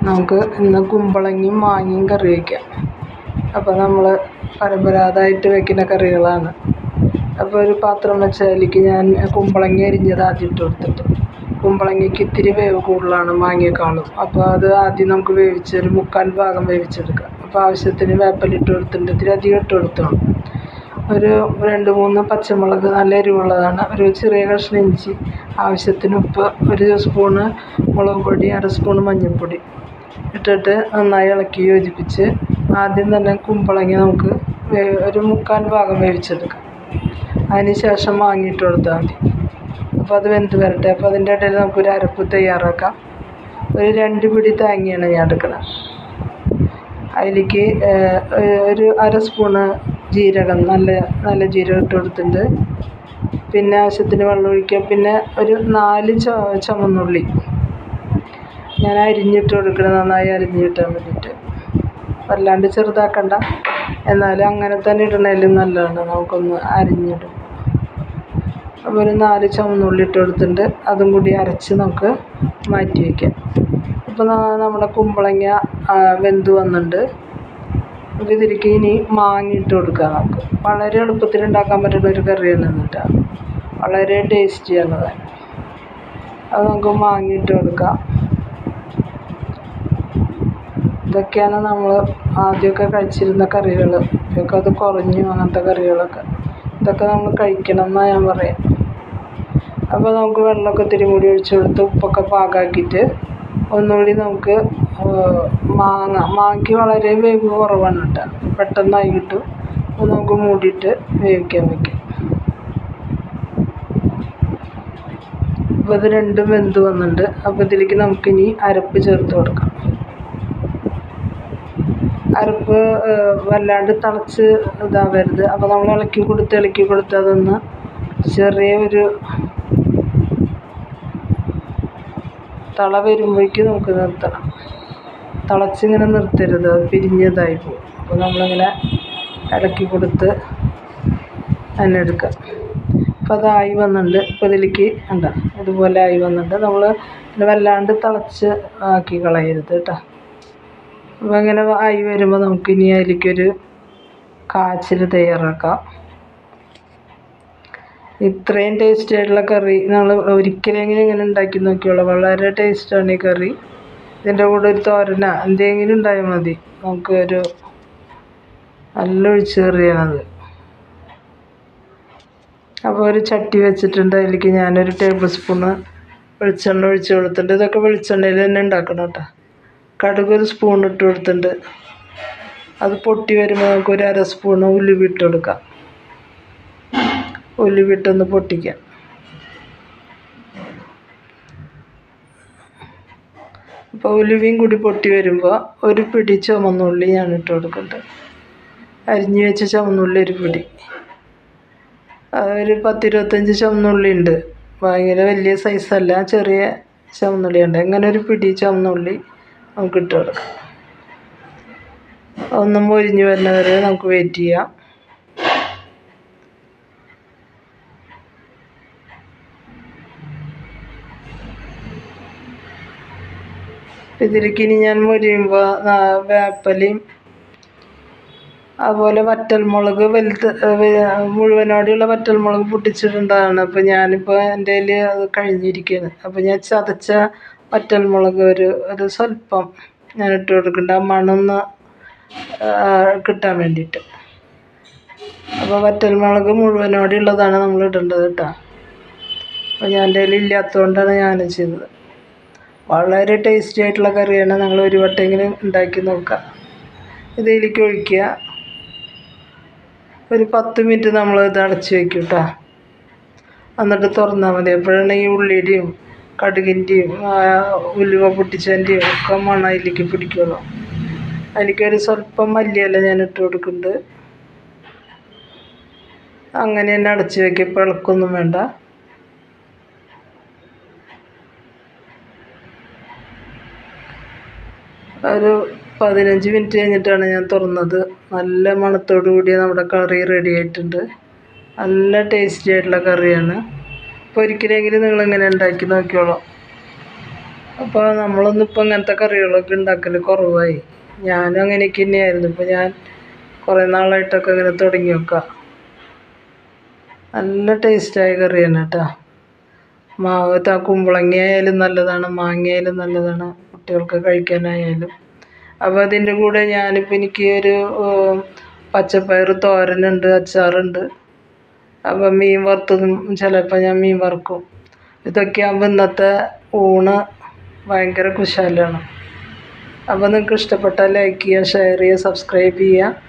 നമുക്ക് ഇന്ന് കുമ്പളങ്ങയും മാങ്ങയും കറി വയ്ക്കാം. അപ്പോൾ നമ്മൾ പരമ്പരാഗതമായിട്ട് വയ്ക്കുന്ന കറികളാണ്. അപ്പോൾ ഒരു പാത്രം വെച്ച് അതിലേക്ക് ഞാൻ കുമ്പളങ്ങ അരിഞ്ഞത് ആദ്യം ഇട്ട് കൊടുത്തിട്ട്, കുമ്പളങ്ങയ്ക്ക് ഇത്തിരി വേവ് കൂടുതലാണ് മാങ്ങയെക്കാളും. അപ്പോൾ അത് ആദ്യം നമുക്ക് വേവിച്ച് ഒരു 3/4 ഭാഗം വേവിച്ചെടുക്കാം. അപ്പോൾ ആവശ്യത്തിന് വേപ്പിലിട്ട് കൊടുത്തിട്ടുണ്ട്, ഇത്തിരി അധികം ഇട്ട് കൊടുത്തോളൂ. ഒരു 2-3 പച്ചമുളക് നല്ല എരിവുള്ളതാണ്, ഒരു ചെറിയ കഷ്ണം ഇഞ്ചി, ആവശ്യത്തിന് ഉപ്പ്, 1 സ്പൂണ് മുളക് പൊടി, 1/2 സ്പൂണ് മഞ്ഞൾപ്പൊടി ഇട്ടിട്ട് നന്നായി ഇളക്കി യോജിപ്പിച്ച് ആദ്യം തന്നെ കുമ്പളങ്ങ നമുക്ക് ഒരു 3/4 ഭാഗം വേവിച്ചെടുക്കാം. അതിന് ശേഷം മാങ്ങിയിട്ട് കൊടുത്താൽ മതി. അപ്പോൾ അത് വെന്ത് വരട്ടെ. അപ്പോൾ അതിൻ്റെ ഇടയിൽ നമുക്കൊരു അരപ്പ് തയ്യാറാക്കാം. ഒരു 2 പിടി തേങ്ങയാണ് ഞാൻ എടുക്കുന്നത്. അതിലേക്ക് ഒരു 1/2 സ്പൂണ് ജീരകം, നല്ല ജീരകം ഇട്ട് കൊടുത്തിട്ടുണ്ട്. പിന്നെ ആവശ്യത്തിന് വെള്ളം ഒഴിക്കുക. പിന്നെ ഒരു 4 ചുവന്നുള്ളി ഞാൻ അരിഞ്ഞിട്ട് കൊടുക്കണം, നന്നായി അരിഞ്ഞ് കിട്ടാൻ വേണ്ടിയിട്ട്. വല്ലാണ്ട് ചെറുതാക്കണ്ട, എന്നാലും അങ്ങനെ തന്നെ ഇടണേലും നല്ലതാണ്, നമുക്കൊന്ന് അരിഞ്ഞിടും. അപ്പോൾ ഒരു 4 ചുവന്നുള്ളി ഇട്ട് കൊടുത്തിട്ടുണ്ട്. അതും കൂടി അരച്ച് നമുക്ക് മാറ്റി വയ്ക്കാം. അപ്പോൾ നമ്മുടെ കുമ്പളങ്ങ വെന്ത് വന്നിട്ടുണ്ട്. നമുക്ക് ഇതിലേക്ക് ഇനി മാങ്ങ ഇട്ട് കൊടുക്കാം. നമുക്ക് വളരെ എളുപ്പത്തിൽ ഉണ്ടാക്കാൻ പറ്റുന്ന ഒരു കറിയാണ് കേട്ടോ, വളരെ ടേസ്റ്റിയാണത്. അത് നമുക്ക് മാങ്ങ ഇട്ട് കൊടുക്കാം. ഇതൊക്കെയാണ് നമ്മൾ ആദ്യമൊക്കെ കഴിച്ചിരുന്ന കറികൾ. ഇതൊക്കെ അത് കുറഞ്ഞു, അങ്ങനത്തെ കറികളൊക്കെ. ഇതൊക്കെ നമ്മൾ കഴിക്കണം എന്നാണ് ഞാൻ പറയാം. അപ്പോൾ നമുക്ക് വെള്ളമൊക്കെ ഇത്തിരി കൂടി ഒഴിച്ച് കൊടുത്ത് ഉപ്പൊക്കെ പാകമാക്കിയിട്ട് ഒന്നുകൂടി നമുക്ക് മാങ്ങയ്ക്ക് വളരെ വേവ് കുറവാണ് കേട്ടോ, പെട്ടെന്നായി കിട്ടും. അപ്പോൾ നമുക്ക് മൂടിയിട്ട് വേവിക്കാൻ വയ്ക്കാം. അപ്പോൾ ഇത് രണ്ടും വെന്ത് വന്നിട്ടുണ്ട്. അപ്പോൾ ഇതിലേക്ക് നമുക്കിനി അരപ്പ് ചേർത്ത് കൊടുക്കാം. അരപ്പ് വല്ലാണ്ട് തിളച്ച് ഇതാവരുത്. അപ്പോൾ നമ്മൾ ഇളക്കി കൊടുത്ത് അതൊന്ന് ചെറിയ ഒരു തള വരുമ്പോഴേക്ക് നമുക്ക് നിർത്തണം. തിളച്ചിങ്ങനെ നിർത്തരുത്, അത് പിരിഞ്ഞതായി പോകും. അപ്പോൾ നമ്മളിങ്ങനെ ഇളക്കി കൊടുത്ത് തന്നെ എടുക്കാം. അപ്പോൾ അതായി വന്നിട്ടുണ്ട്. ഇപ്പോൾ ഇതിലേക്ക് ഇതുപോലെ ആയി വന്നിട്ടുണ്ട്. നമ്മൾ വല്ലാണ്ട് തിളച്ച് ആക്കി കളയരുത് കേട്ടോ. അപ്പോൾ അങ്ങനെ ആയി വരുമ്പോൾ നമുക്കിനി അതിലേക്കൊരു കാച്ചിൽ തയ്യാറാക്കാം. ഇത്രയും ടേസ്റ്റി ആയിട്ടുള്ള കറി നമ്മൾ ഒരിക്കലെങ്കിലും ഇങ്ങനെ ഉണ്ടാക്കി നോക്കിയോളൂ. വളരെ ടേസ്റ്റാണ് ഈ കറി. ഇതിൻ്റെ കൂടെ ഒരു തോരന എന്തെങ്കിലും ഉണ്ടായാൽ മതി. നമുക്കൊരു നല്ല ഒഴിച്ച് കറിയാണത്. അപ്പോൾ ഒരു ചട്ടി വെച്ചിട്ടുണ്ട്. അതിലേക്ക് ഞാനൊരു 1 ടേബിൾ സ്പൂണ് വെളിച്ചെണ്ണ ഒഴിച്ച് കൊടുത്തിട്ടുണ്ട്. ഇതൊക്കെ വെളിച്ചെണ്ണയിൽ തന്നെ ഉണ്ടാക്കണം കേട്ടോ. കടുക് 1 സ്പൂൺ ഇട്ട് കൊടുത്തിട്ടുണ്ട്. അത് പൊട്ടി വരുമ്പോൾ നമുക്കൊരു 1/2 സ്പൂണ് ഉലുവ ഇട്ട് കൊടുക്കാം. ഉലുവിട്ടൊന്ന് പൊട്ടിക്കാം. അപ്പോൾ ഉലുവയും കൂടി പൊട്ടി വരുമ്പോൾ ഒരു പിടി ചുവന്നുള്ളി ഞാൻ ഇട്ട് കൊടുക്കുന്നുണ്ട്. അരിഞ്ഞ് വെച്ച ചുവന്നുള്ളി ഒരു പിടി, ഒരു 10-25 ചുവന്നുള്ളി ഉണ്ട്. ഭയങ്കര വലിയ സൈസല്ല, ചെറിയ ചുവന്നുള്ളിയുണ്ട്. ഇങ്ങനെ ഒരു പിടി ചുവന്നുള്ളി നമുക്ക് ഇട്ട് കൊടുക്കാം. ഒന്നും മൊരിഞ്ഞ് വരുന്നവരെ നമുക്ക് വെയിറ്റ് ചെയ്യാം. ഇതിലേക്ക് ഇനി ഞാൻ മൊരിയുമ്പോൾ വേപ്പലയും അതുപോലെ വറ്റൽമുളക് മുഴുവനോടെയുള്ള വറ്റൽമുളക് പൊട്ടിച്ചിട്ടുണ്ടാണ്. അപ്പോൾ ഞാനിപ്പോൾ എൻ്റെ കയ്യിൽ അത് കഴിഞ്ഞിരിക്കുകയാണ്. അപ്പോൾ ഞാൻ ചതച്ച വറ്റൽമുളക് ഒരു സ്വല്പം ഞാൻ ഇട്ട് കൊടുക്കുന്നുണ്ട്, ആ മണമൊന്ന് കിട്ടാൻ വേണ്ടിയിട്ട്. അപ്പോൾ വറ്റൽമുളക് മുഴുവനോടെ ഉള്ളതാണ് നമ്മൾ ഇടേണ്ടത് കേട്ടോ. അപ്പോൾ ഞാൻ എൻ്റെ കയ്യിൽ ഇല്ലാത്തതുകൊണ്ടാണ് ഞാൻ ചെയ്തത്. വളരെ ടേസ്റ്റി ആയിട്ടുള്ള കറിയാണ്. നിങ്ങൾ ഒരു വട്ടമെങ്കിലും ഉണ്ടാക്കി നോക്കുക. ഇതിലേക്ക് ഒഴിക്കുക. ഒരു 10 മിനിറ്റ് നമ്മൾ ഇത് അടച്ച് വയ്ക്കും കേട്ടോ. എന്നിട്ട് തുറന്നാൽ മതി. അപ്പോഴാണ് ഈ ഉള്ളിയുടെയും കടുകിൻ്റെയും ഉലുവ പൊട്ടിച്ചതിൻ്റെയും ഒക്കെ മണം അതിലേക്ക് പിടിക്കുള്ളൂ. അതിലേക്കൊരു സ്വല്പം മല്ലിയില ഞാൻ ഇട്ട് കൊടുക്കുന്നുണ്ട്. അങ്ങനെ തന്നെ അടച്ച് വയ്ക്കുക. ഇപ്പോൾ ഇളക്കൊന്നും വേണ്ട. ഒരു 15 മിനിറ്റ് കഴിഞ്ഞിട്ടാണ് ഞാൻ തുറന്നത്. നല്ല മണത്തോടു കൂടി നമ്മുടെ കറി റെഡി ആയിട്ടുണ്ട്. നല്ല ടേസ്റ്റി ആയിട്ടുള്ള കറിയാണ്. അപ്പോൾ ഒരിക്കലെങ്കിലും നിങ്ങളിങ്ങനെ ഉണ്ടാക്കി നോക്കിയോളൂ. അപ്പോൾ നമ്മളൊന്നും ഇപ്പോൾ ഇങ്ങനത്തെ കറികളൊക്കെ ഉണ്ടാക്കൽ കുറവായി. ഞാനും അങ്ങനെയൊക്കെ തന്നെയായിരുന്നു. ഇപ്പോൾ ഞാൻ കുറേ നാളായിട്ടൊക്കെ ഇങ്ങനെ തുടങ്ങി വെക്കുക. നല്ല ടേസ്റ്റായ കറിയാണ് കേട്ടോ. കുമ്പളങ്ങ ആയാലും നല്ലതാണ്, മാങ്ങയായാലും നല്ലതാണ്, കുട്ടികൾക്ക് കഴിക്കാനായാലും. അപ്പോൾ അതിൻ്റെ കൂടെ ഞാനിപ്പോൾ എനിക്ക് ഒരു പച്ചപ്പയർ തോരനുണ്ട്, അച്ചാറുണ്ട്. അപ്പം മീൻ വറുത്തതും ചിലപ്പോൾ ഞാൻ മീൻ വറുക്കും. ഇതൊക്കെ ആകുമ്പോൾ ഇന്നത്തെ ഊണ് ഭയങ്കര കുശാലാണ്. അപ്പോൾ നിങ്ങൾക്ക് ഇഷ്ടപ്പെട്ടാൽ ലൈക്ക് ചെയ്യുക, ഷെയർ ചെയ്യുക, സബ്സ്ക്രൈബ് ചെയ്യുക.